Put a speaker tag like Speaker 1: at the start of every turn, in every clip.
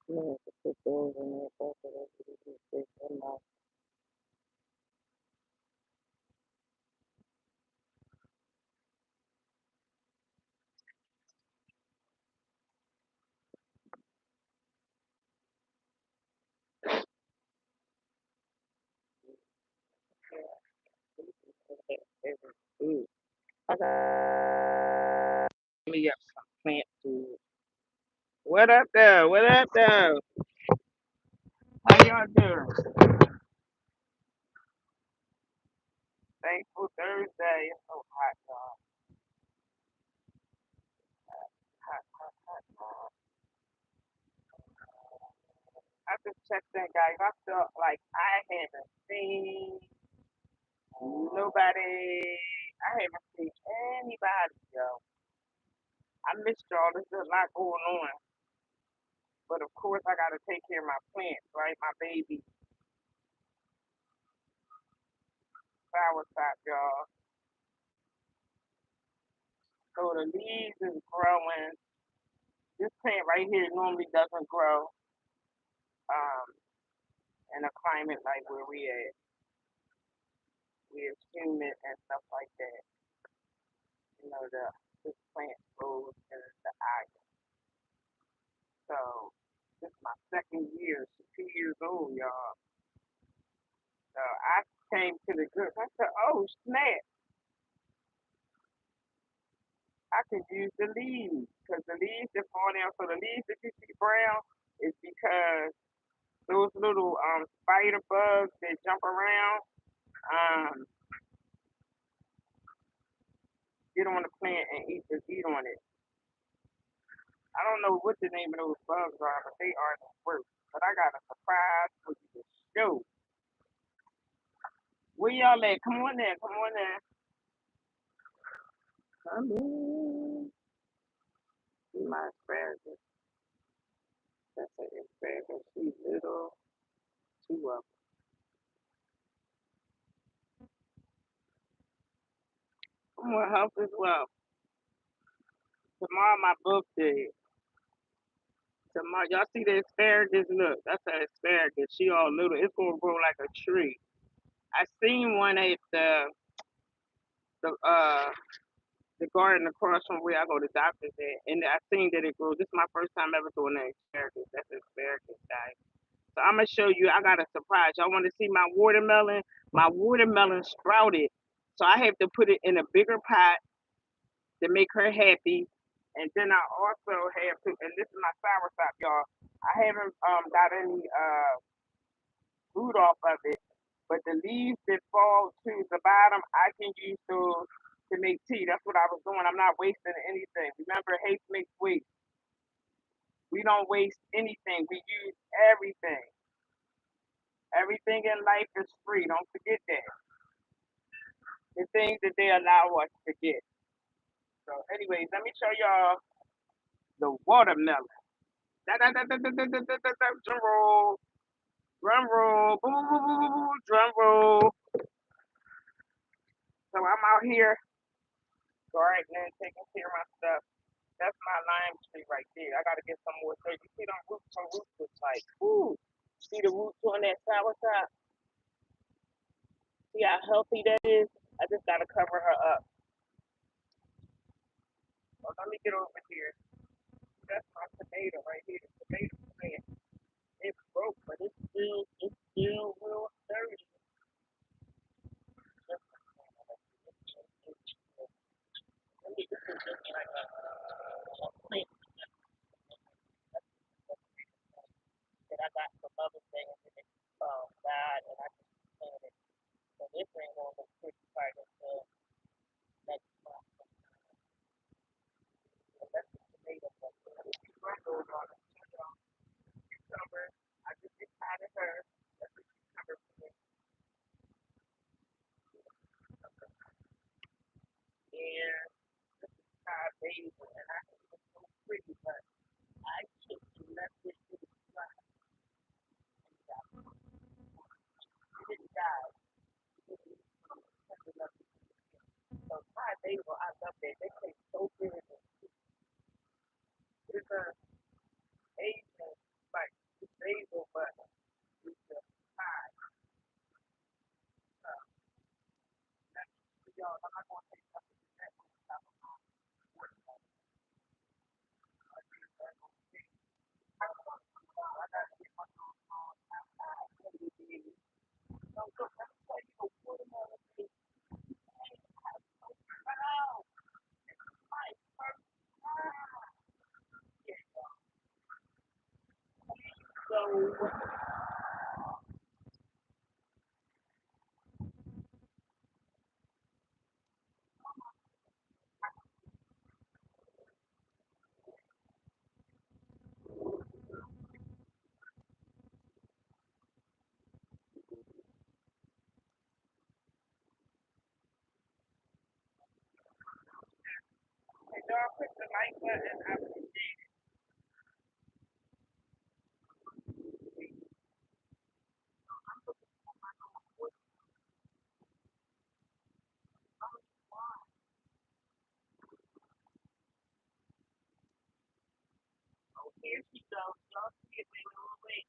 Speaker 1: You have to put those in there, both of those, you just take them out. Ooh. I got me up some plant food. What up though? What up though? How y'all doing? Thankful Thursday. It's so hot, y'all. Hot, hot, hot, hot. I just checked in, guys. I felt like I haven't seen nobody. I haven't seen anybody, yo. I missed y'all. There's a lot going on. But of course, I got to take care of my plants, right? My baby flower top, y'all. So the leaves is growing. This plant right here normally doesn't grow um, in a climate like where we at. We are humid and stuff like that. You know, this plant grows in the island. So this is my second year. She's 2 years old, y'all. So I came to the group. I said, "Oh snap! I could use the leaves because the leaves that fall down. So the leaves that you see brown is because those little spider bugs that jump around um, get on the plant and eat on it. I don't know what the name of those bugs are, but they are the worst. But I got a surprise for you to show. Where y'all at? Come on there. Come on there. Come in. See my asparagus. That's an asparagus. She's little. Two of them. Come on, help as well. Tomorrow my birthday. Tomorrow, y'all see the asparagus? Look, that's an asparagus. She all little. It's gonna grow like a tree. I seen one at the the garden across from where I go to doctors at, and I seen that it grew. This is my first time ever doing an asparagus. That's asparagus, guys. So I'm gonna show you. I got a surprise. Y'all want to see my watermelon? My watermelon sprouted, so I have to put it in a bigger pot to make her happy. And then I also have to, and this is my soursop, y'all. I haven't got any root off of it, but the leaves that fall to the bottom, I can use those to make tea. That's what I was doing. I'm not wasting anything. Remember, haste makes waste. We don't waste anything. We use everything. Everything in life is free. Don't forget that. The things that they allow us to get. So, anyways, let me show y'all the watermelon. Da, da, da, da, da, da, da, da, da, da, drum roll, drum roll, boo, boo, boo, boo, boo, boo, drum roll. So I'm out here gardening, taking care of my stuff. That's my lime tree right there. I gotta get some more shade. You see them roots? Some roots is like, ooh. See the roots on that soursop? See how healthy that is? I just gotta cover her up. So let me get over here. That's my tomato right here. The tomato plant. It broke, but it's still real sturdy. Let me this is just like a plant that I got from Mother's Day and then it died and I just planted it. So this ain't gonna look pretty right until next month. So that's the tomato plant. Let me keep my gold on it. Cucumber. I just get tired of her. That's a cucumber plant. And this is Thai basil and I think it's so pretty, but I just left it to the side. It didn't die. It didn't So Thai basil, I love that. They taste so good. It's a Asian spice. basil, but it's just hot. So that's for y'all. I'm not gonna take something to that on top of my watermelon. I think that's okay. I gotta get my nose on. So look, let me tell you the watermelon is wow. My first time. Yeah. So if y'all click the like button, I appreciate it. Oh, here she goes. Y'all see it, wait, wait, wait.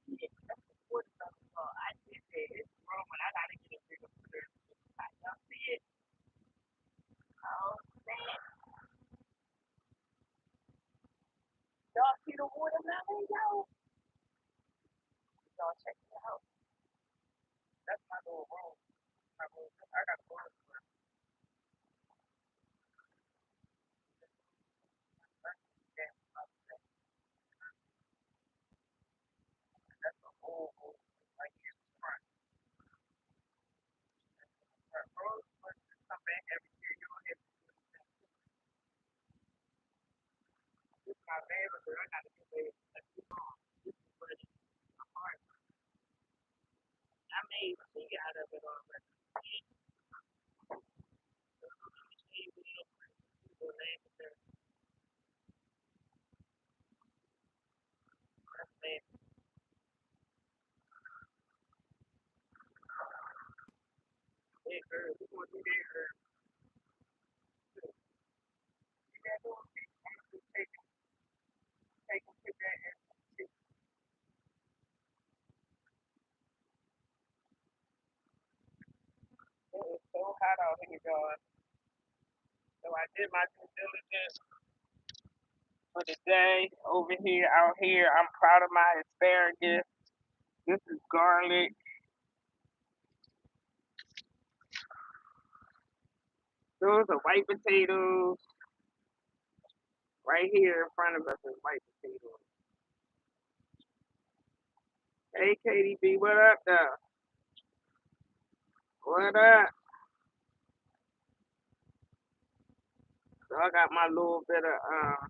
Speaker 1: Yeah, that's the watermelon. I did that. It's growing. I gotta get a bigger picture. Y'all see it? Oh, man. Y'all see the watermelon, y'all? Y'all check it out. That's my little room. My room. I got a room. That's a whole room. Right here in the front. Rose must come back every year. You don't have to do anything. This is my favorite, but I gotta get ready. This is what it's hard. I made tea out of it already. Tea with the lavender. That's it. That herb. We're gonna do that herb. See that little thing? I'm just take and put that in. It is so hot out here, y'all. So I did my due diligence for the day over here, out here. I'm proud of my asparagus. This is garlic. Those are white potatoes. Right here in front of us is white potatoes. Hey, KDB, what up, though? What up? So I got my little bit of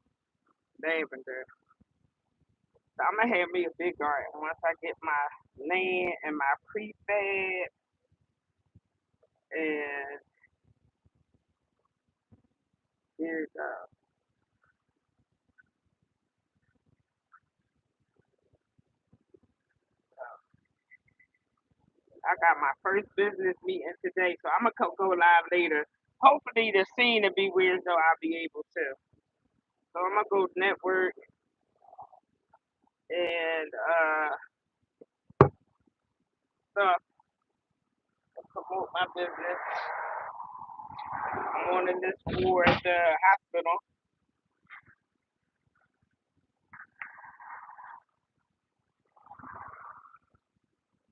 Speaker 1: lavender. So I'm gonna have me a big garden once I get my land and my prefab, and here it goes. I got my first business meeting today, so I'm gonna go live later. Hopefully the scene will be weird, so I'll be able to. So I'm gonna go network and stuff and promote my business. I'm on in this war at the hospital.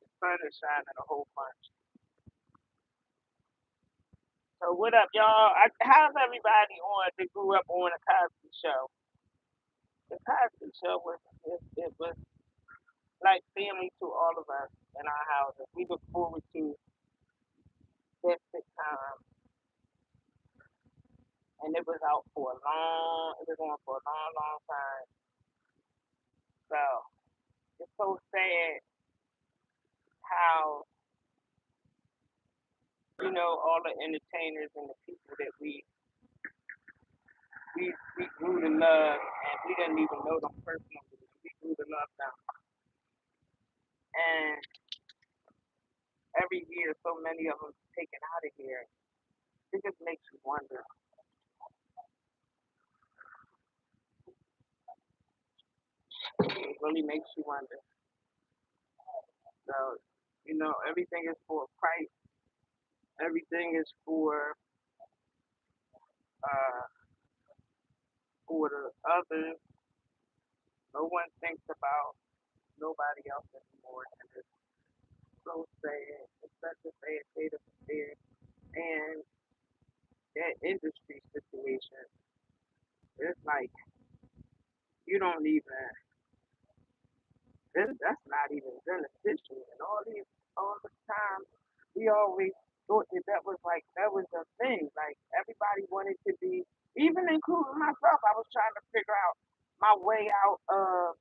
Speaker 1: The sun is shining a whole bunch. So what up, y'all? How's everybody on that grew up on the Cosby Show? The Cosby Show was like family to all of us in our houses. We look forward to that sitcom, and it was out for a long. It was on for a long, long time. So it's so sad how all the entertainers and the people that we grew to love, and we didn't even know them personally. We grew to love them, and every year, so many of them taken out of here. It just makes you wonder. It really makes you wonder. So, everything is for a price. Everything is uh for the others. No one thinks about nobody else anymore, and it's so sad. It's such a sad state of affairs. And that industry situation, it's like you don't even. That's not even beneficial. And all the time, we always thought that was a thing. Like everybody wanted to be, even including myself. I was trying to figure out my way out of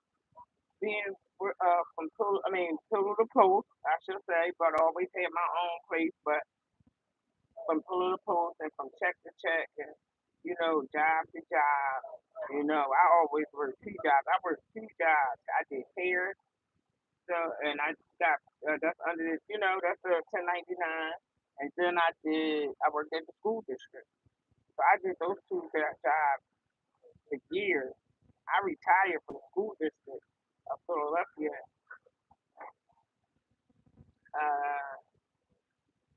Speaker 1: being from pillar to post, I should say, but I always had my own place. But from pillar to post and from check to check and job to job. I always worked two jobs. I worked two jobs. I did hair, so and I got that's under this, that's a 1099. And then I worked at the school district. So I did those two jobs for years. I retired from the school district of Philadelphia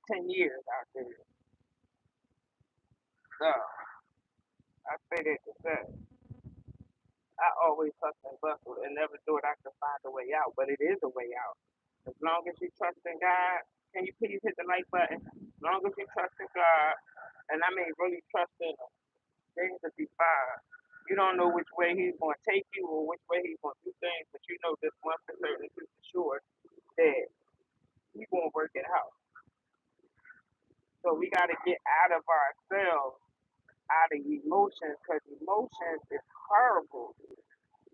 Speaker 1: 10 years out there. So I say that to say I always hustled and bustled and never thought I could find a way out, but it is a way out. As long as you trust in God, can you please hit the like button? As long as you trust in God, and I mean really trust in Him, things will be fine. You don't know which way He's going to take you or which way He's going to do things, but you know this one for certain, this for sure, that He's going to work it out. So we got to get out of ourselves, out of emotions, because emotions is horrible.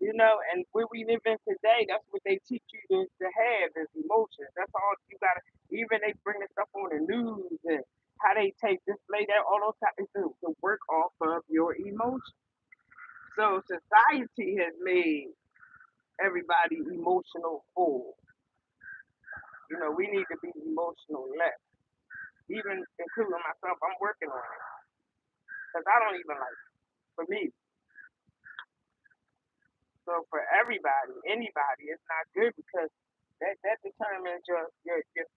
Speaker 1: And where we live in today, that's what they teach you to have is emotions. That's all you gotta. Even they bring the stuff on the news and how they take display that all those types to work off of your emotions. So society has made everybody emotional full. We need to be emotional less. Even including myself, I'm working on it because I don't even like it. For me. So for everybody, anybody, it's not good because that determines your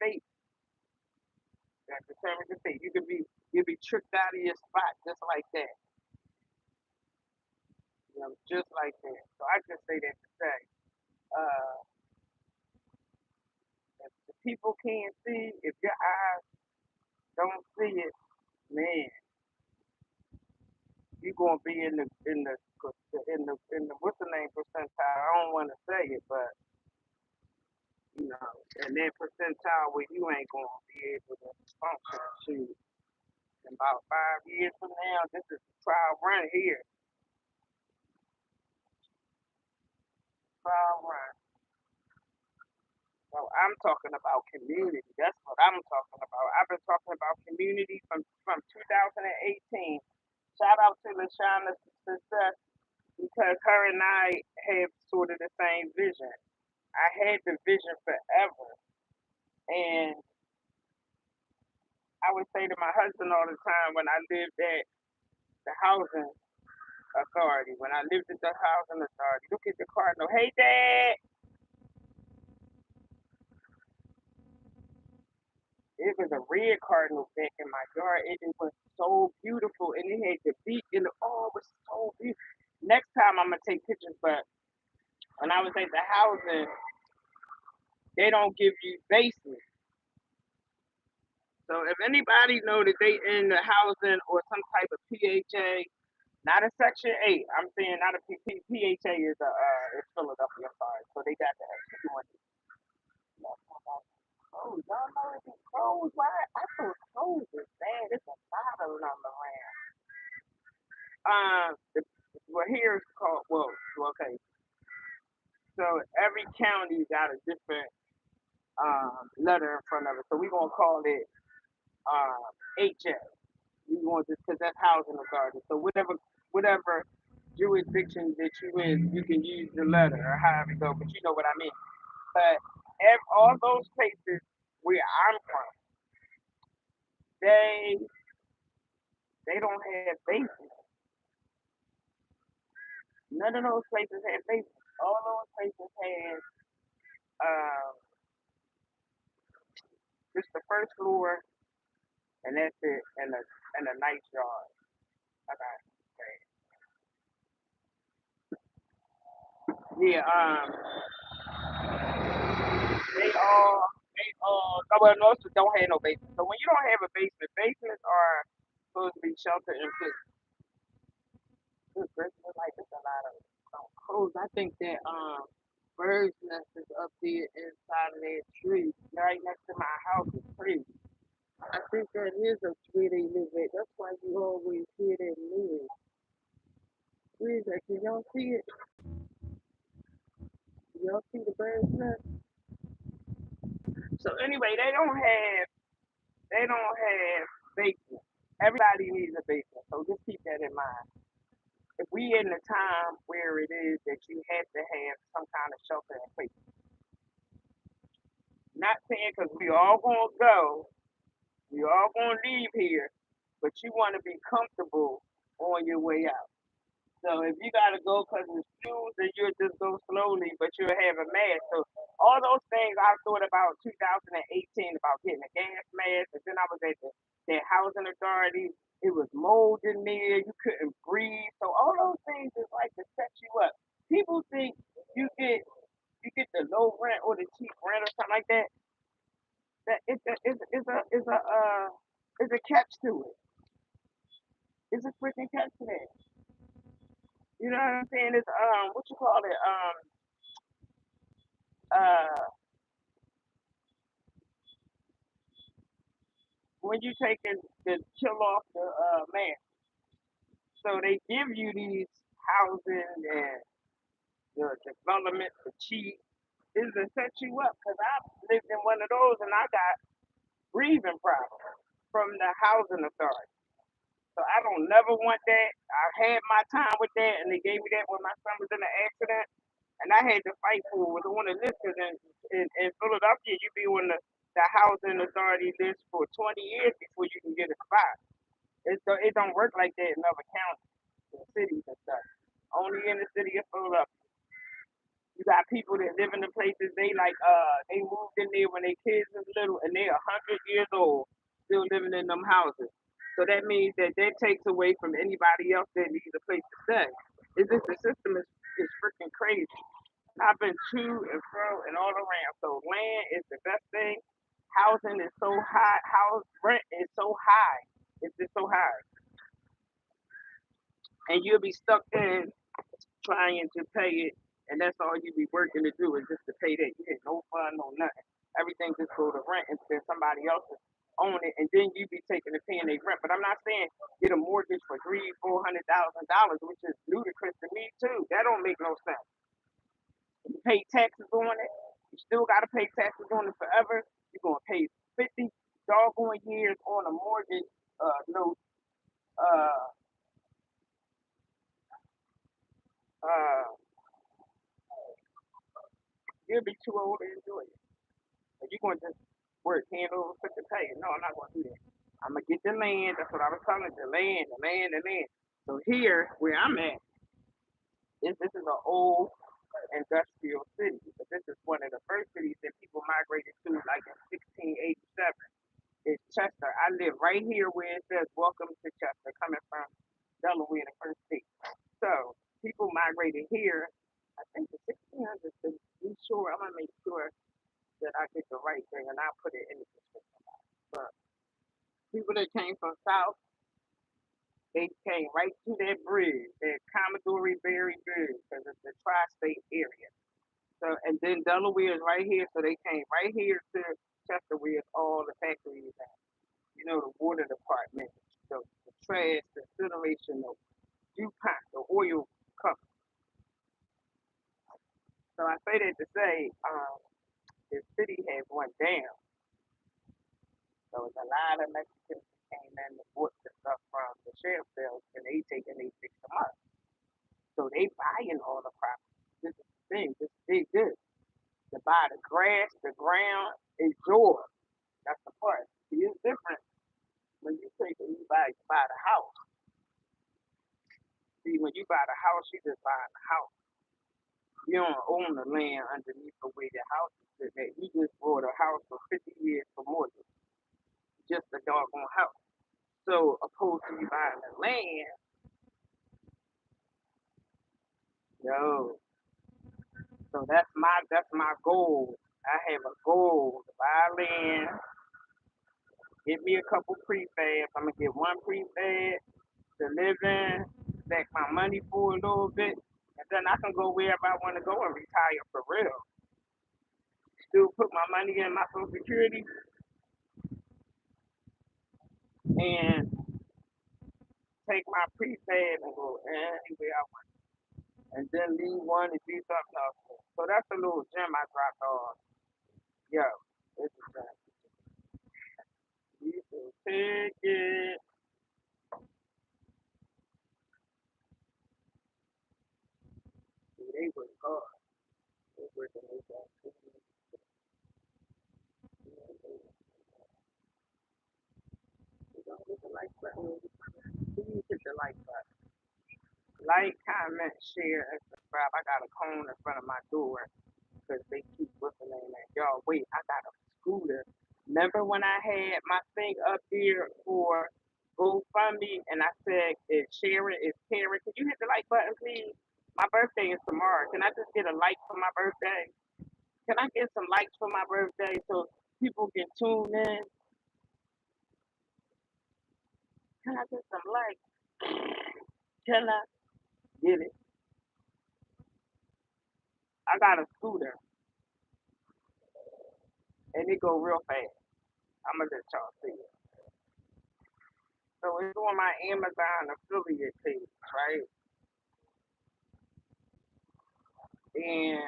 Speaker 1: fate. That determines your fate. You'll be tricked out of your spot just like that. Just like that. So I just say that to say, uh, if the people can't see, if your eyes don't see it, man, you're gonna be in the what's the name percentile? I don't want to say it, but you know, in that percentile where you ain't gonna be able to function. Shoot, in about 5 years from now, this is a trial run here. Trial run. So I'm talking about community. That's what I'm talking about. I've been talking about community from 2018. Shout out to Lashana Success because her and I have sort of the same vision. I had the vision forever, and I would say to my husband all the time when I lived at the housing authority, when I lived at the housing authority, look at the cardinal. Hey, Dad. It was a red cardinal back in my yard, and it was so beautiful. And it had the beak, and oh, it was so beautiful. Next time I'm gonna take pictures, but when I was at the housing, they don't give you bases. So if anybody know that they in the housing or some type of PHA, not a Section 8, I'm saying not a PHA is is Philadelphia, I'm sorry. So they got the extra one. Oh, y'all know it be closed. Why? I thought closed is bad. It's a lot of them around. The, well, here it's called, okay. So every county got a different letter in front of it. So we're going to call it HS. You want this because that's housing authority. So whatever jurisdiction that you in, you can use the letter or however it go. But you know what I mean. But all those places where I'm from, they they don't have basements. None of those places have basements. All those places have just the first floor, and that's it, and a nice yard. Okay. Yeah. They all no, well, most don't have no basement. So when you don't have a basement, basements are supposed to be shelter and food. Good gracious, like there's a lot of crows. I think that bird's nest is up there inside of that tree, right next to my house. Is crazy. I think that is a where they live at. That's why you always hear that noise. Where is that? Can y'all see it? Y'all see the bird's nest? So anyway, they don't have basement. Everybody needs a basement, so just keep that in mind. If we in the time where it is that you have to have some kind of shelter in place, not saying because we all gonna leave here, but you want to be comfortable on your way out. So if you gotta go because it's shoes, then you'll just go slowly, but you'll have a mask. So all those things I thought about 2018 about getting a gas mask, and then I was at that housing authority. It was mold in there. You couldn't breathe. So all those things is like to set you up. People think you get you get the low rent or the cheap rent or something like that. That it's a catch to it. It's a freaking catch to that. You know what I'm saying? It's what you call it? Uh when you take the chill off the man. So they give you these housing and the development for cheap is to set you up. Because I lived in one of those and I got breathing problems from the housing authority. So I don't never want that. I had my time with that, and they gave me that when my son was in an accident, and I had to fight for it. Was on the list because in Philadelphia, you be on the housing authority list for 20 years before you can get a spot. It don't work like that in other counties and cities and stuff. Only in the city of Philadelphia. You got people that live in the places they moved in there when their kids was little and they're 100 years old still living in them houses. So that means that takes away from anybody else that needs a place to stay. It's just the system is freaking crazy. I've been to and fro and all around. So land is the best thing. Housing is so high. House rent is so high. It's just so high, and you'll be stuck in trying to pay it, and that's all you be working to do is just to pay that. You get no fun, no nothing. Everything just go to rent, and then somebody else own it, and then you be taking and paying their rent. But I'm not saying get a mortgage for $300,000, $400,000, which is ludicrous to me too. That don't make no sense. You pay taxes on it. You still got to pay taxes on it forever. You're gonna pay 50 doggone years on a mortgage note. Uh, uh, you'll be too old to enjoy it. If you're going to just work hand over foot to pay, no, I'm not going to do that. I'm going to get the land. That's what I was telling you, the land, the land, the land. So here, where I'm at, this is an old industrial city. But this is one of the first cities that people migrated to, like in 1687. It's Chester. I live right here where it says "Welcome to Chester," coming from Delaware, the first state. So people migrated here. I think the 1600s. To be sure, I'm gonna make sure that I get the right thing, and I'll put it in the description. But people that came from South, they came right to that bridge, that Commodore Barry Bridge, because it's the tri-state area. So, and then Delaware is right here, so they came right here to Chester, where all the factories at. You know, the water department, the trash, the incineration, the DuPont, the oil company. So I say that to say, the city has went down. So it's a lot of Mexicans that came in and bought the stuff from the sheriff sales, and they take and they fix them up. So they buying all the property. This is the thing. This big this. To buy the grass, the ground, is yours. That's the part. See, it's different when you take and you buy the house. See, when you buy the house, you just buying the house. You don't own the land underneath the way the house is sitting at. You just bought a house for 50 years for mortgage. Just a doggone house. So opposed to you buying the land, yo. So that's my goal. I have a goal to buy land, get me a couple prefabs. I'm gonna get one prefab to live in, stack my money for a little bit, and then I can go wherever I want to go and retire for real. Still put my money in my Social Security and take my prefab and go anywhere I want, and then leave one and do something else. So that's a little gem I dropped off. Yo, this is that. You can take it. See, they work hard. They working their back. They don't hit the like button. Please hit the like button. Like, comment, share, and subscribe. I got a cone in front of my door because they keep whistling at y'all. Wait, I got a scooter. Remember when I had my thing up there for GoFundMe and I said it's Sharon, it's Karen. Can you hit the like button, please? My birthday is tomorrow. Can I just get a like for my birthday? Can I get some likes for my birthday so people can tune in? Can I get some likes? Can I get it? I got a scooter and it go real fast. I'm gonna let y'all see it. So it's on my Amazon affiliate page, right? And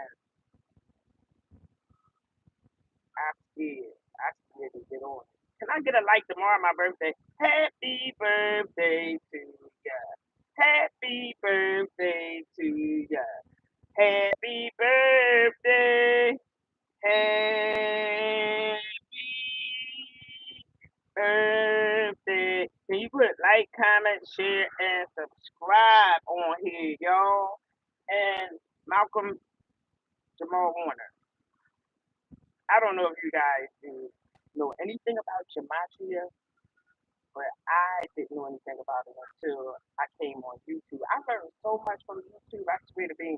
Speaker 1: I scared to get on. Can I get a like tomorrow, my birthday? Happy birthday to ya. Happy birthday to ya. Happy birthday. Happy birthday. Can you put like, comment, share, and subscribe on here, y'all? And Malcolm Jamal Warner. I don't know if you guys do know anything about gematria, but I didn't know anything about it until I came on YouTube. I learned so much from YouTube. I swear to be.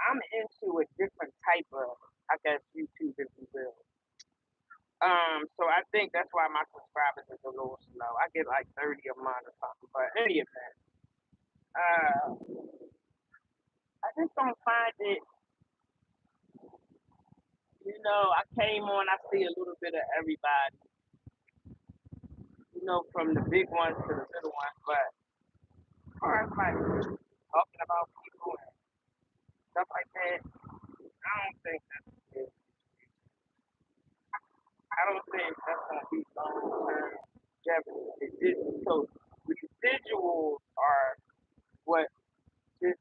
Speaker 1: I'm into a different type of, I guess, YouTube, if you will. So I think that's why my subscribers is a little slow. I get like 30 a month or something. But in any event, uh, I just don't find it. I came on. I see a little bit of everybody. From the big ones to the little ones. But as far as like talking about people and stuff like that, I don't think that's it. I don't think that's gonna be long term longevity. So residuals are what this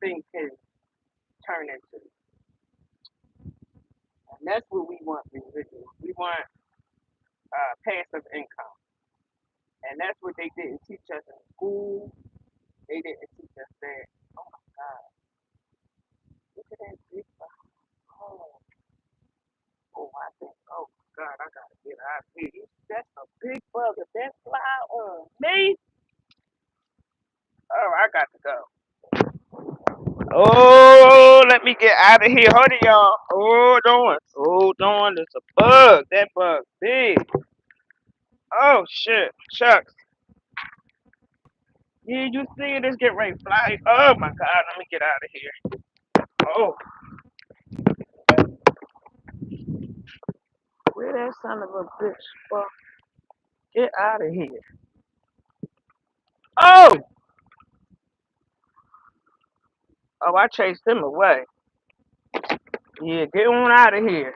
Speaker 1: thing can turn into. And that's what we want residuals. We want passive income. And that's what they didn't teach us in school. They didn't teach us that. Oh my God, look at that big fly. Oh, I think, oh God, I gotta get out of here. That's a big bug. If that fly on me, oh, I got to go. Oh, let me get out of here. Hold it, y'all. Hold on. Hold on. There's a bug. That bug big. Oh, shit. Shucks. Yeah, you see it? It's getting ready to fly. Oh, my God. Let me get out of here. Oh, where that son of a bitch? Well, get out of here. Oh! Oh, I chased him away. Yeah, get on out of here.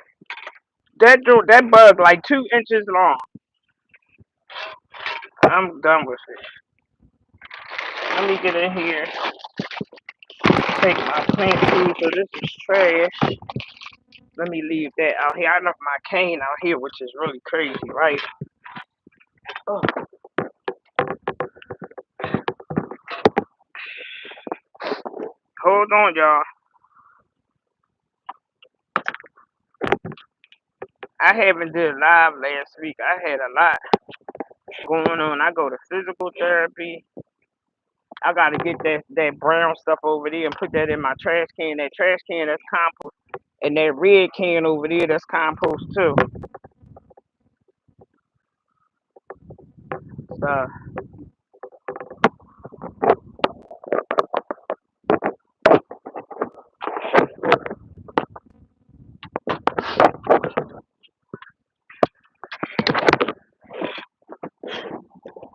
Speaker 1: That bug like 2 inches long. I'm done with it. Let me get in here, take my plant food, so this is trash. Let me leave that out here. I left my cane out here, which is really crazy, right? Oh, hold on, y'all. I haven't did live last week. I had a lot going on. I go to physical therapy. I gotta get that brown stuff over there and put that in my trash can. That trash can that's compost, and that red can over there that's compost too. So,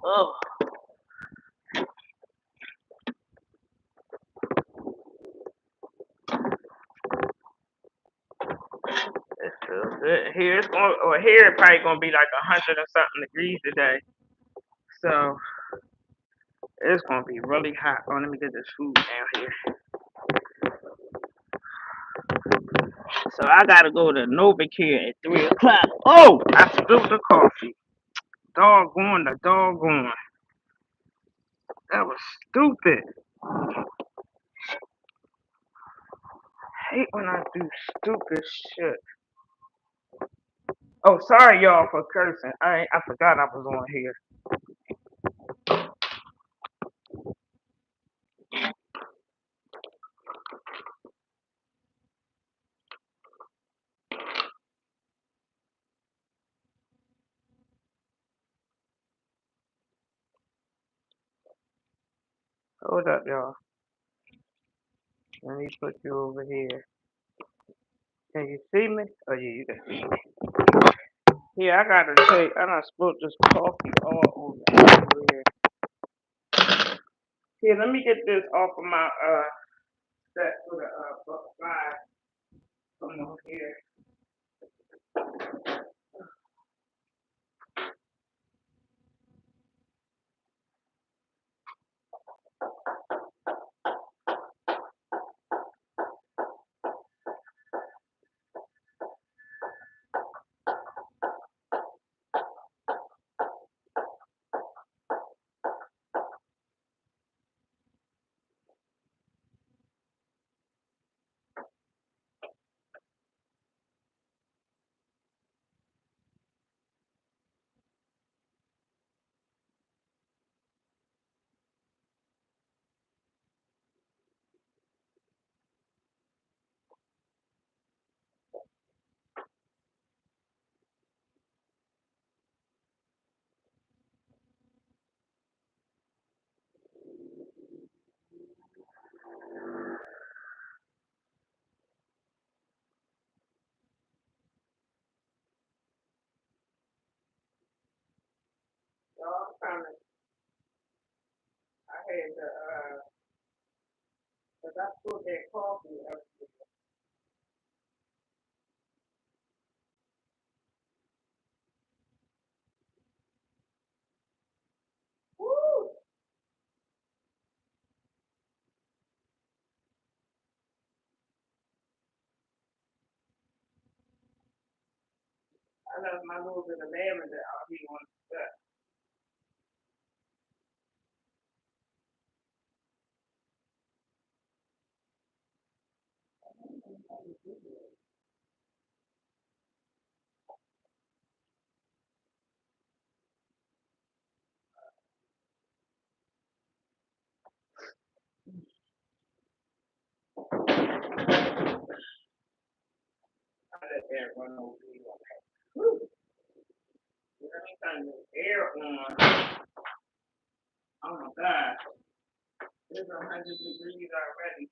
Speaker 1: oh, it feels good. Here it's going, or here it's probably gonna be like 100 and something degrees today. So it's gonna be really hot. Oh, let me get this food down here. So I gotta go to Novacare at 3 o'clock. Oh, I spilled the coffee. Doggone the doggone. That was stupid. I hate when I do stupid shit. Oh, sorry y'all for cursing. I forgot I was on here. Hold up, y'all. Let me put you over here. Can you see me? Oh yeah, you can see me. Yeah, I gotta take. I done spilled this coffee all over everywhere. Here, let me get this off of my set for the fly. Come on here. Y'all coming. I had to cause I spilled that coffee up. Woo! I left my little bit of lavender out here on the set. I let that run over here. Woo! Let me turn the air on. Oh my God. It's 100 degrees already.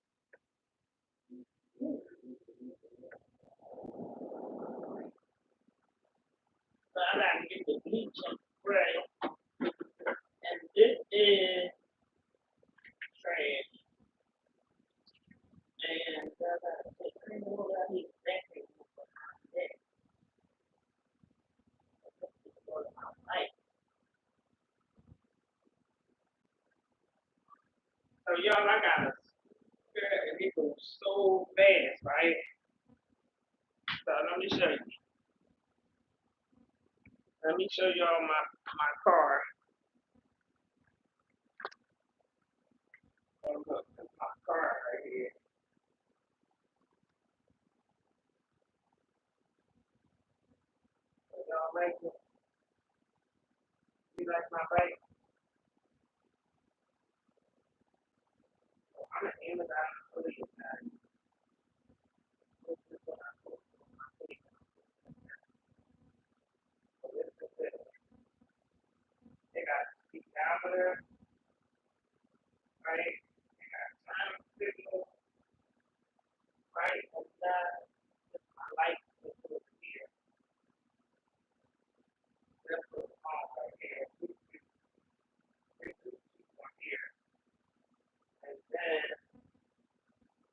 Speaker 1: So I gotta get the bleach and spray. And this is trash. And I gotta take clean water out here. got a scooter and it goes so fast, right? So let me show you. Let me show y'all my car. Oh, look, that's my car right here. So y'all like it? You like my bike? I'm an Amazon affiliate, guys. This is what I post on my page. So this is it. They got speedometer, right? They got time signal, right? And that is my light is over here. That's what's on right here. One here. And then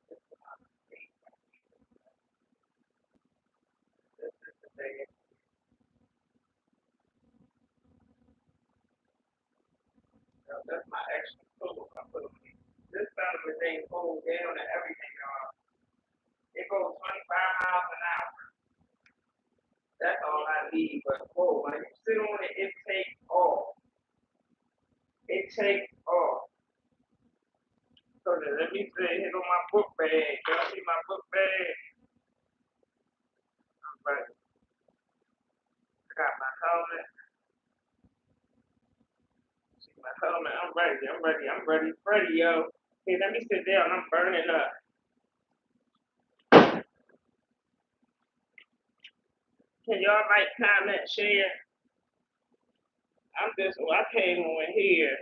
Speaker 1: this is my state. This is the day. That's my extra tool I put on it. This element ain't hold down and everything, y'all. It goes 25 miles an hour. That's all I need. But whoa, when you sit on it, it takes off. It takes off. So then let me say, here go my book bag. Y'all see my book bag? I'm ready. I got my helmet. See my helmet. I'm ready. I'm ready. I'm ready. Ready, yo. Hey, let me sit down. I'm burning up. Can y'all like, comment, share? I came on here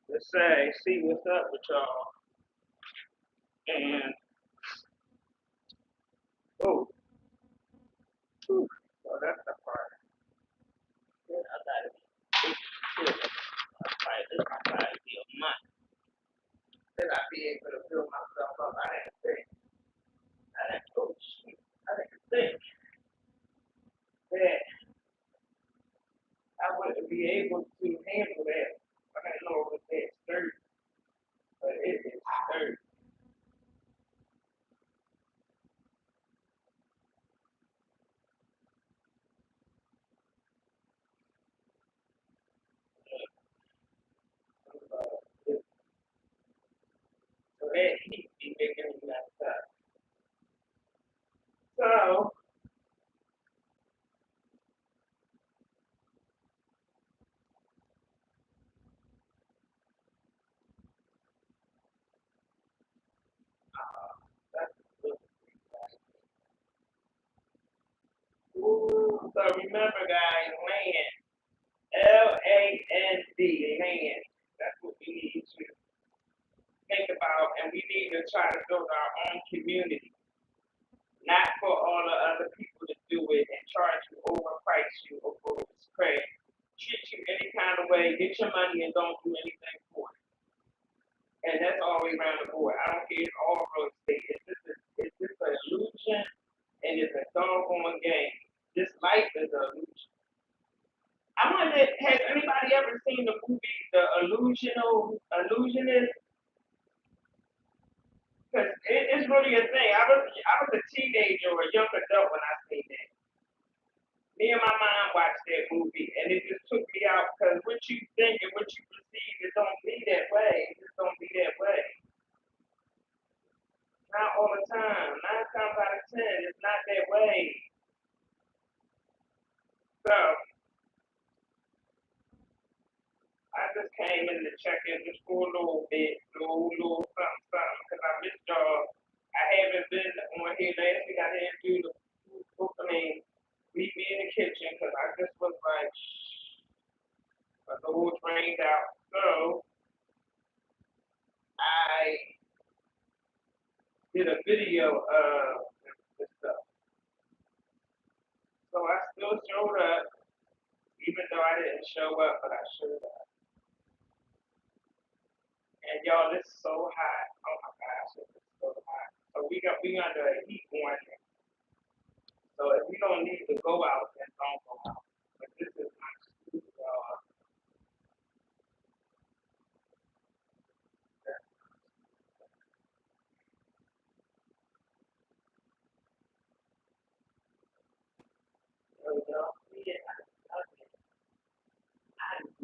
Speaker 1: to say, see what's up with y'all. And, oh, whew, well, that's the part. Yeah, I got it. Right, this might probably be a month. Then I'll be able to build myself up. Oh, shoot. I didn't think that I wouldn't be able to handle that. I didn't know it was that sturdy, but it is sturdy. So that heat be making me mess up. So, that's good. Ooh, so remember, guys, land. LAND, land. That's what we need to think about, and we need to try to build our own community, not for all the other people to do it and charge you, overprice you, or credit, treat you any kind of way, get your money and don't do anything for it. And that's all the way around the board. I don't care if all real estate. It's just an illusion and it's a doggone game. This life is an illusion. I wonder, has anybody ever seen the movie The Illusionist? Because it's really a thing. I was a teenager or a young adult when I seen that. Me and my mom watched that movie, and it just took me out because what you think and what you perceive, it don't be that way. It just don't be that way. Not all the time. 9 times out of 10, it's not that way. So I just came in to check in just for a little bit, little something, something, because I missed y'all. I haven't been on here last week. I didn't do the food cooking, meet me in the kitchen, because I just was like, a little drained out. So I did a video of this stuff. So I still showed up, even though I didn't show up, but I showed up. And y'all, it's so hot. Oh my gosh, it's so hot. So we under a heat warning. So if we don't need to go out, then don't go out. But this is my school, y'all.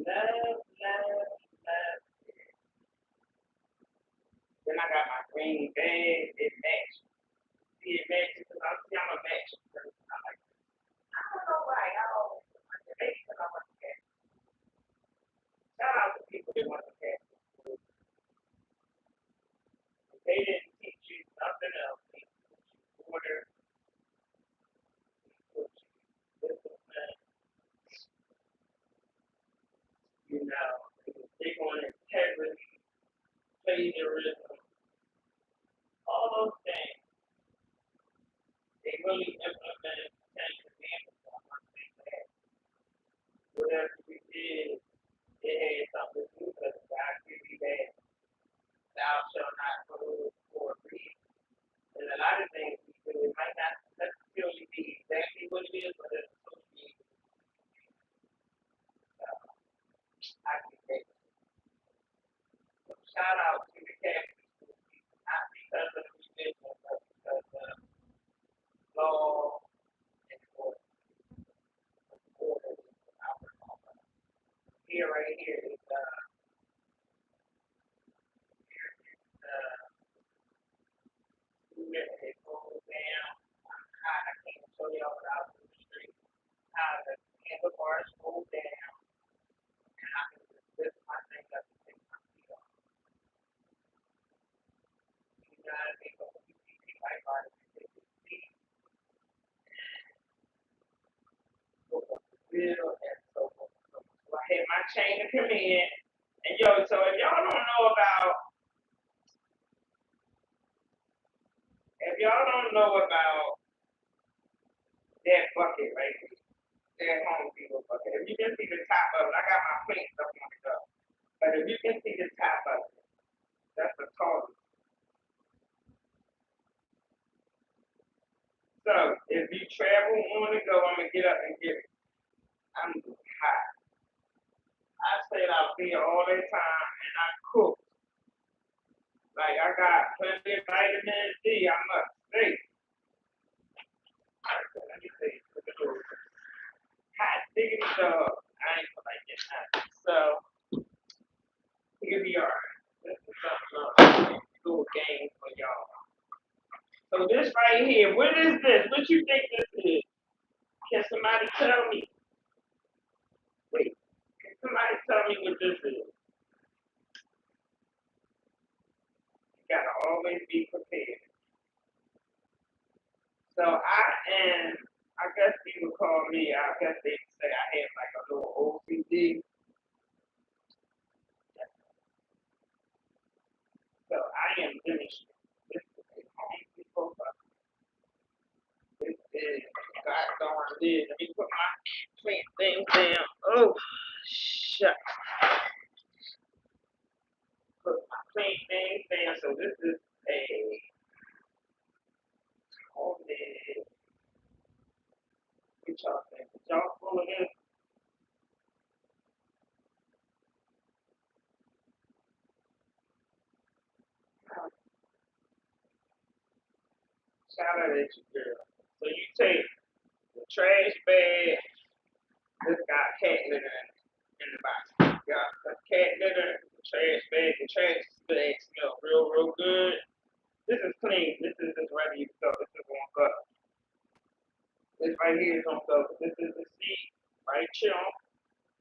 Speaker 1: left. Then I got my green bag. It matched. See, it matches because I'm a matching person. I'm like, I don't know why y'all. Maybe because I want to catch. Shout out to people who want to catch. They didn't teach you nothing else. They teach you order, they teach you discipline, you know, they on integrity, plagiarism, all those things. They really implemented the Ten Commandments on one thing that whatever you did, it had something to do with it. God give you that thou shalt not go for a reason. And a lot of things we do, it might not necessarily be exactly what it is, but it's associated. I can take it. So shout out to the Catholic school people, not because of the religion, but because of law and order. Here, right here is student that goes down. I can't show y'all without the street how the handlebars go down, and I can just lift my thing up and take my feet off. You know what I mean? But when you see people like artists, they take their feet, go up the middle, and so forth. So I had my chain to come in, and yo, so if y'all don't know about that bucket right here, that Home Depot bucket, if you can see the top of it, I got my plate stuff on it up. But if you can see the top of it, that's the tallest. So if you travel on the go, I'm gonna get up and get it. I'm hot. I stayed out there all that time and I cooked. Like I got plenty of vitamin D. I must say. Let me see. Hot diggity dog. I ain't feel like getting hot. So here we are. This is something little game for y'all. So this right here, what is this? What you think this is? Can somebody tell me? Wait, can somebody tell me what this is? You gotta always be prepared. So I guess people call me, I guess they say I have like a little OCD. So I am finished. This is a Home Depot bucket. This is God darn this. Let me put my clean things down. Oh, shut. Put my clean things down. So this is a homemade. What y'all think? Y'all full of this? Shout out at you, girl. So you take the trash bag. This got cat litter in the box. Got the cat litter, the trash bag. The trash bag smell real good. This is clean. This is just ready to go. This is on go. This right here is on go. This is the seat right here.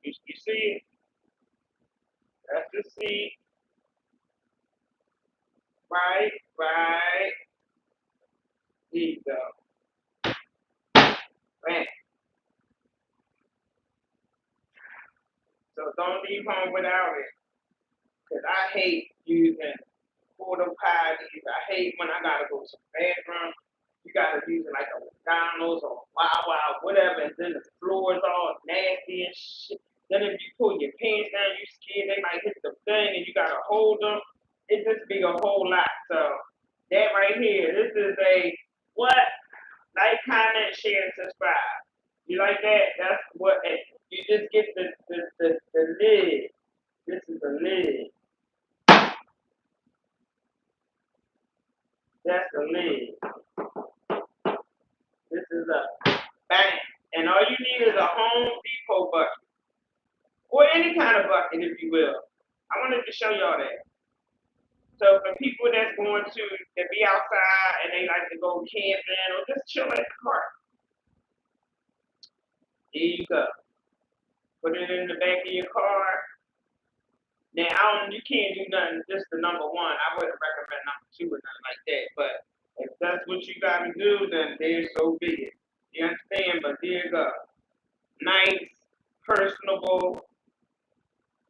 Speaker 1: You see it? That's the seat. Right. Here you go. Man. So don't leave home without it. Cause I hate using porta potties. I hate when I gotta go to the bathroom. You gotta use it like a McDonald's or Wawa, whatever, and then the floor is all nasty and shit. Then if you pull your pants down, you scared they might hit the thing and you gotta hold them. It just be a whole lot. So that right here, this is a what? Like, comment, share, and subscribe. You like that? That's what you just get the lid. This is the lid. That's the lid. This is a bang. And all you need is a Home Depot bucket. Or any kind of bucket, if you will. I wanted to show y'all that. So for people that's going to be outside and they like to go camping or just chill at the park, there you go. Put it in the back of your car. Now you can't do nothing. Just the number one. I wouldn't recommend number two or nothing like that. But if that's what you got to do, then there's so be it. You understand? But there you go. Nice, personable.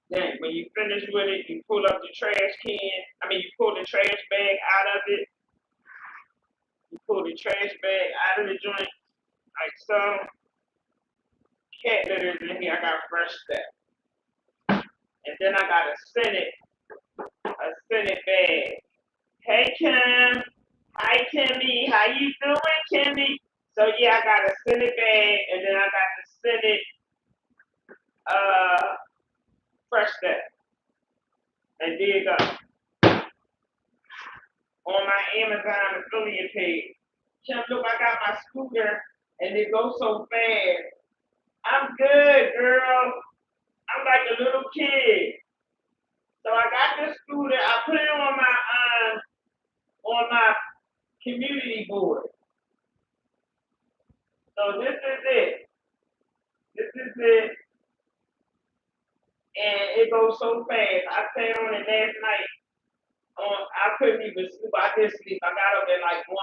Speaker 1: Then when you finish with it, you pull up the trash can. You pull the trash bag out of it. You pull the trash bag out of the joint, like so. Cat litter in here. I got fresh stuff. And then I got a Senate bag. Hey Kim. Hi Kimmy. How you doing, Kimmy? So yeah, I got a Senate bag, and then I got the Senate fresh stuff. And there you go. On my Amazon affiliate page. Kim, look, I got my scooter, and it goes so fast. I'm good, girl. I'm like a little kid. So I got this scooter. I put it on my community board. So this is it. This is it. And it goes so fast. I sat on it last night. I couldn't even sleep. I did sleep. I got up at like 1.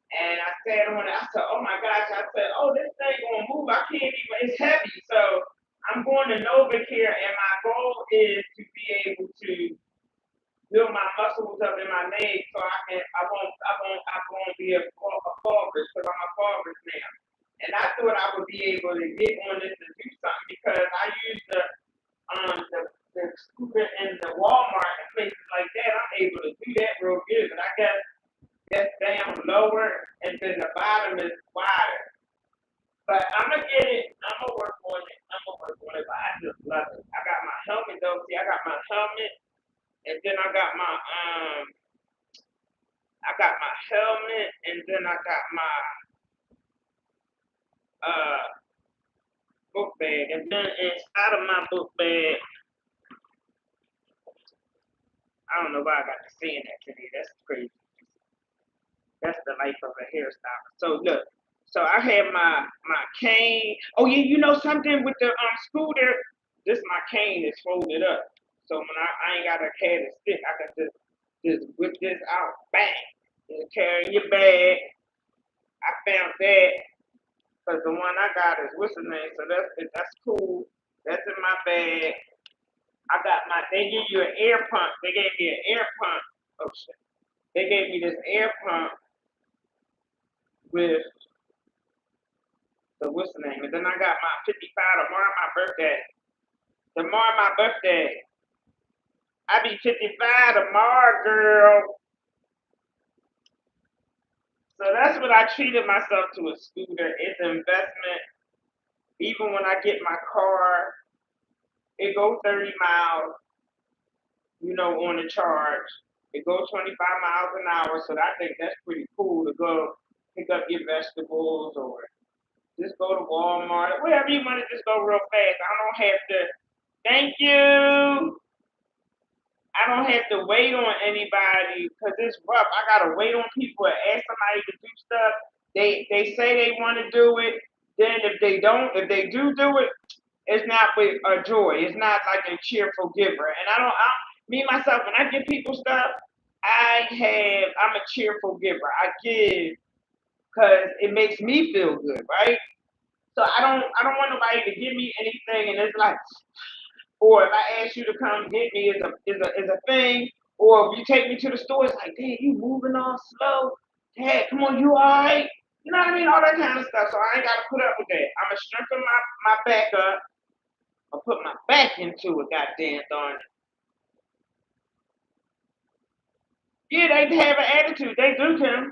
Speaker 1: And I sat on it. I said, oh my gosh. I said, oh, this thing gonna move. I can't even. It's heavy. So I'm going to NovaCare, and my goal is to be able to build my muscles up in my legs, so I won't be a fall risk, because I'm a fall risk now. And I thought I would be able to get on this and do something, because I use the scooter in the Walmart and places like that. I'm able to do that real good, but I guess that's down lower, and then the bottom is wider. But I'm gonna get it. I'm gonna work on it. But I just love it. I got my helmet though. See, I got my helmet, and then I got my helmet, and then I got my book bag, and then inside of my book bag, I don't know why I got to saying that today. That's crazy. That's the life of a hairstylist. So look. So I have my cane. Oh yeah, you know something with the scooter. This my cane is folded up. So when I ain't got a carry a stick, I can just whip this out, bang, and carry your bag. I found that because the one I got is what's the name. So that's cool. That's in my bag. I got They give you an air pump. They gave me an air pump. Oh shit. They gave me this air pump with what's the name? And then I got my 55 tomorrow my birthday. Tomorrow my birthday. I be 55 tomorrow, girl. So that's what I treated myself to, a scooter. It's an investment. Even when I get my car, it goes 30 miles, on the charge. It goes 25 miles an hour. So I think that's pretty cool to go pick up your vegetables or just go to Walmart, wherever you want to just go real fast. I don't have to. Thank you. I don't have to wait on anybody because it's rough. I gotta wait on people and ask somebody to do stuff. They say they want to do it. Then if they do it, it's not with a joy. It's not like a cheerful giver. And me myself, when I give people stuff, I'm a cheerful giver. I give because it makes me feel good, right? So I don't want nobody to give me anything, and it's like, or if I ask you to come get me is a thing, or if you take me to the store, it's like, damn, you moving all slow. Dad, come on, you all right? You know what I mean? All that kind of stuff. So I ain't got to put up with that. I'm gonna strengthen my back up. I'll put my back into it. Goddamn darn it. Yeah, they have an attitude. They do, Kim.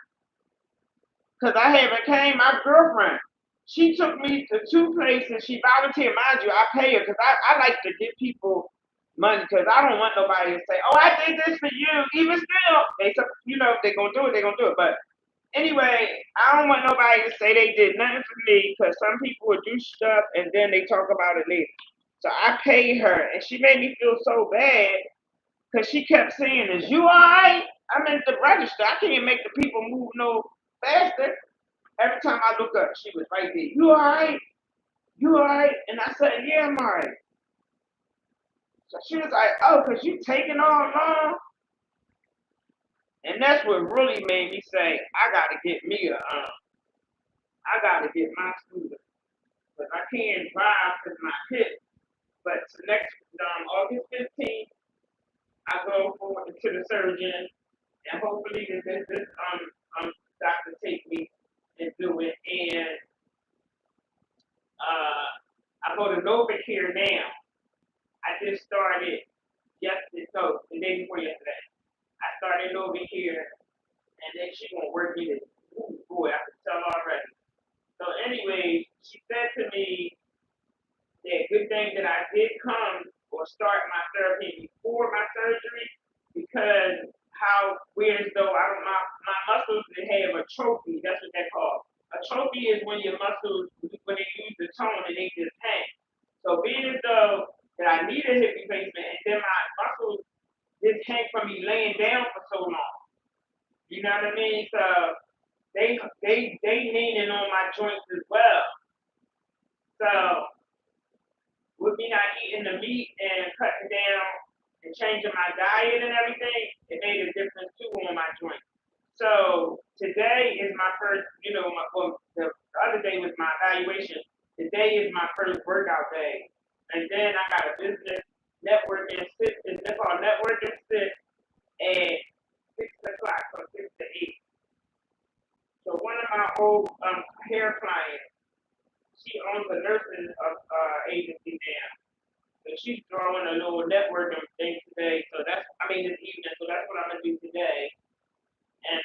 Speaker 1: Because I haven't came, my girlfriend, she took me to 2 places. She volunteered, mind you, I pay her because I like to give people money because I don't want nobody to say, oh, I did this for you. Even still, if they're going to do it, they're going to do it. But anyway, I don't want nobody to say they did nothing for me because some people will do stuff and then they talk about it later. So I paid her, and she made me feel so bad because she kept saying, "Is you all right?" I'm at the register. I can't make the people move no faster. Every time I look up, she was right there. You all right? You all right? And I said, yeah, I'm all right. So she was like, oh, because you taking all long? And that's what really made me say, I got to get me I got to get my scooter. Because I can't drive because my hip. But next, August 15th, I go forward to the surgeon, and hopefully this doctor take me and do it. And I go to Novacare now. I just started yesterday, so the day before yesterday. I started over here, and then she gonna work me to, ooh, boy, I can tell already. So anyway, she said to me that good thing that I did come or start my therapy before my surgery because how weird as though I don't my muscles they have a trophy. That's what they call. A trophy is when your muscles when they use the tone and they just hang. So being as though that I need a hip replacement and then my muscles just hang from me laying down for so long. You know what I mean? So they leaning on my joints as well. So with me not eating the meat and cutting down and changing my diet and everything, it made a difference too on my joints. So today is my first, well, the other day was my evaluation. Today is my first workout day, and then I got a business networking sit. It's called networking sit at 6 o'clock, from 6 to 8. So one of my old hair clients, she owns a nursing agency now. So she's throwing a little networking thing today. So this evening. So that's what I'm gonna do today. And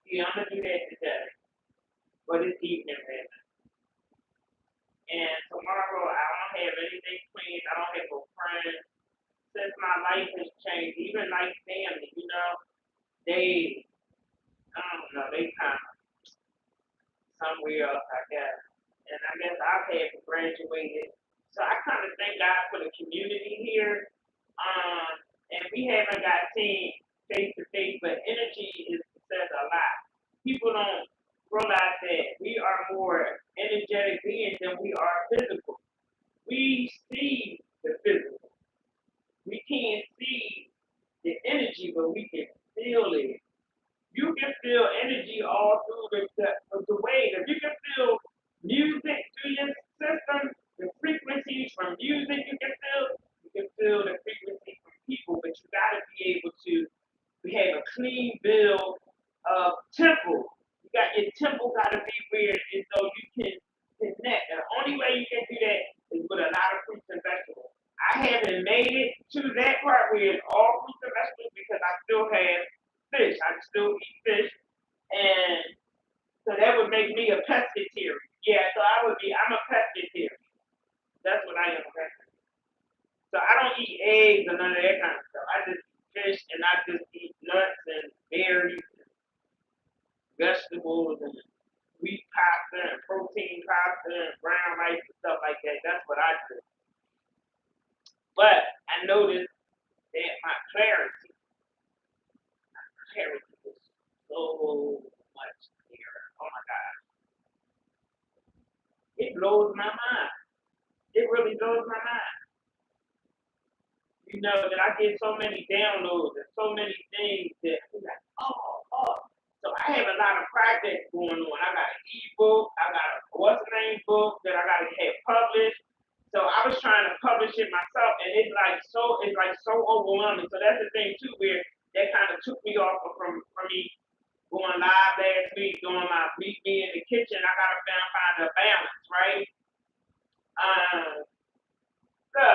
Speaker 1: yeah, I'm gonna do that today. But it's evening, man. And tomorrow I don't have anything planned. I don't have no friends. Since my life has changed, even like family, they I don't know, they kind of somewhere else, I guess. And I guess I've had graduated. So I kind of thank God for the community here. And we haven't got seen face to face, but energy says a lot. People don't realize that we are more energetic beings than we are physical. We see the physical. We can't see the energy, but we can feel it. You can feel energy all through the wave. If you can feel music through your system, the frequencies from music you can feel the frequency from people, but you gotta be able to have a clean bill of temple. Your temple gotta be where as though you can connect. And the only way you can do that is with a lot of fruits and vegetables. I haven't made it to that part where it's all fruits and vegetables because I still have fish. I still eat fish, and so that would make me a pescatarian. Yeah, so I'm a pescatarian. That's what I am. So I don't eat eggs or none of that kind of stuff. I just eat fish and I just eat nuts and berries and vegetables and wheat pasta and protein pasta and brown rice and stuff like that. That's what I do. But I noticed that clarity is so much clearer. Oh my God. It blows my mind. It really blows my mind. That I get so many downloads and so many things that I'm like, oh. So I have a lot of projects going on. I got an ebook, I got a what's the name book that I gotta have published. So I was trying to publish it myself and it's like so overwhelming. So that's the thing too where that kind of took me off from me going live last week, doing my meet me in the kitchen. I gotta find a balance, right? So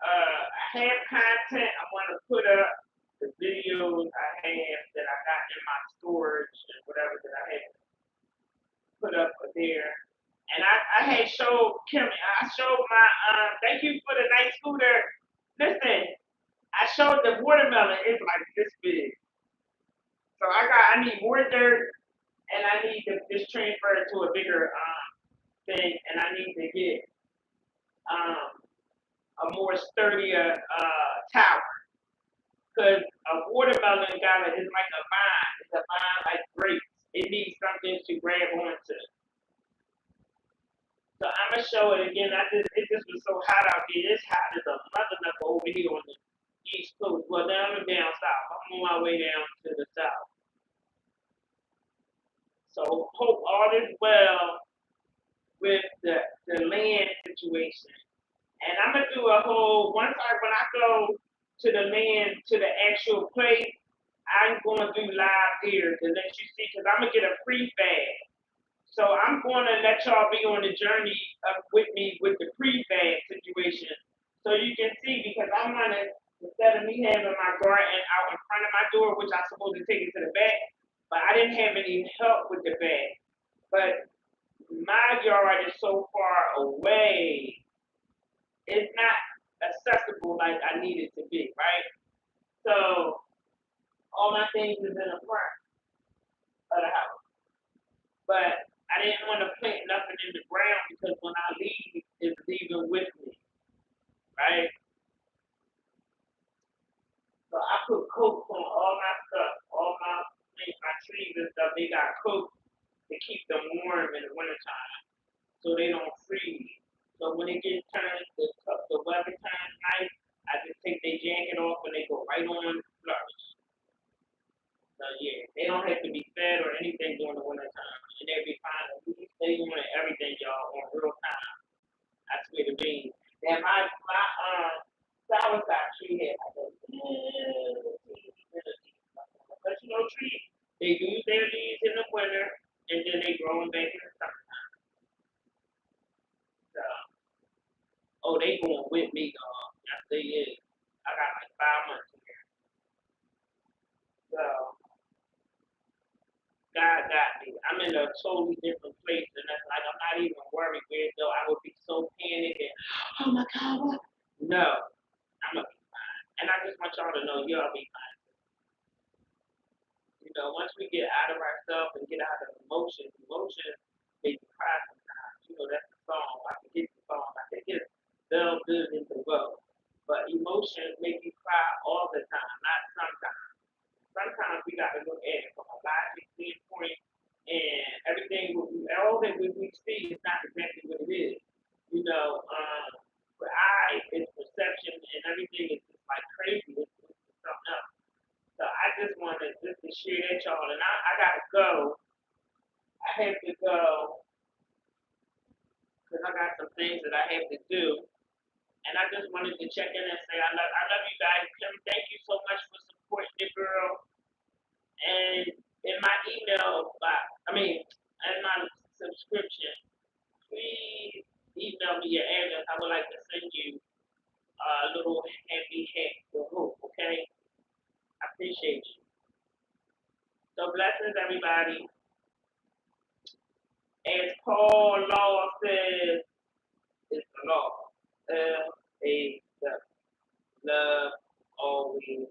Speaker 1: I have content I want to put up, the videos I have that I got in my storage and whatever that I had put up there. And I had showed Kim, I showed my, thank you for the nice scooter. Listen, I showed the watermelon, it's like this big. So I need more dirt and I need to just transfer it to a bigger thing, and I need to get um, a more sturdier tower. Because a watermelon gala is like a vine. It's a vine like grapes. It needs something to grab onto. So I'm gonna show it again. It just was so hot out here. It's hot as a mother knuckle over here on the east coast. Well, now I'm down south. I'm on my way down to the south. So hope all is well with the land situation. And I'm gonna do a whole when I go to the land to the actual place, I'm gonna do live here to let you see because I'm gonna get a prefab. So I'm gonna let y'all be on the journey with me with the prefab situation, so you can see because I'm gonna instead of me having my garden out in front of my door, which I'm supposed to take it to the back, but I didn't have any help with the back. But my yard is so far away it's not accessible like I need it to be, right? So all my things is in the front of the house. But I didn't want to plant nothing in the ground because when I leave, it's leaving with me, right? So I put coats on all my stuff, all my things, my trees and stuff. They got coats to keep them warm in the wintertime so they don't freeze. So when it gets turned, the weather turns nice, I just take their jacket off and they go right on flourish. So yeah, they don't have to be fed or anything during the winter time, and they'll be fine. We stay on everything, y'all, on real time. I swear to be. And my soursop tree had like a little teeny bit of leaves. But you know, trees they lose their leaves in the winter, and then they grow them back in the summertime. So, oh, they going with me, dog. Yes, they is. I got like 5 months here. So. God got me. I'm in a totally different place, and that's like I'm not even worried where though I would be so panicked and oh my God, what? No, I'm gonna be fine. And I just want y'all to know y'all be fine. You know, once we get out of ourselves and get out of emotions make you cry sometimes. You know, that's the song. I can get the song. I can get they'll good into the world. But emotions make you cry all the time, not sometimes. Sometimes we got to look at it from a logic standpoint, and everything, all that we see is not exactly what it is. You know, but it's perception, and everything is just like crazy. It's something else. So I just wanted just to share that, y'all. And I got to go. I have to go because I got some things that I have to do. And I just wanted to check in and say I love you guys. Kim, thank you so much for supporting the girl. And in my email box, in my subscription, please email me your address. I would like to send you a little happy hat for hope, okay? I appreciate you. So blessings, everybody. As Paul Law says, it's the law. L-A-W. Love always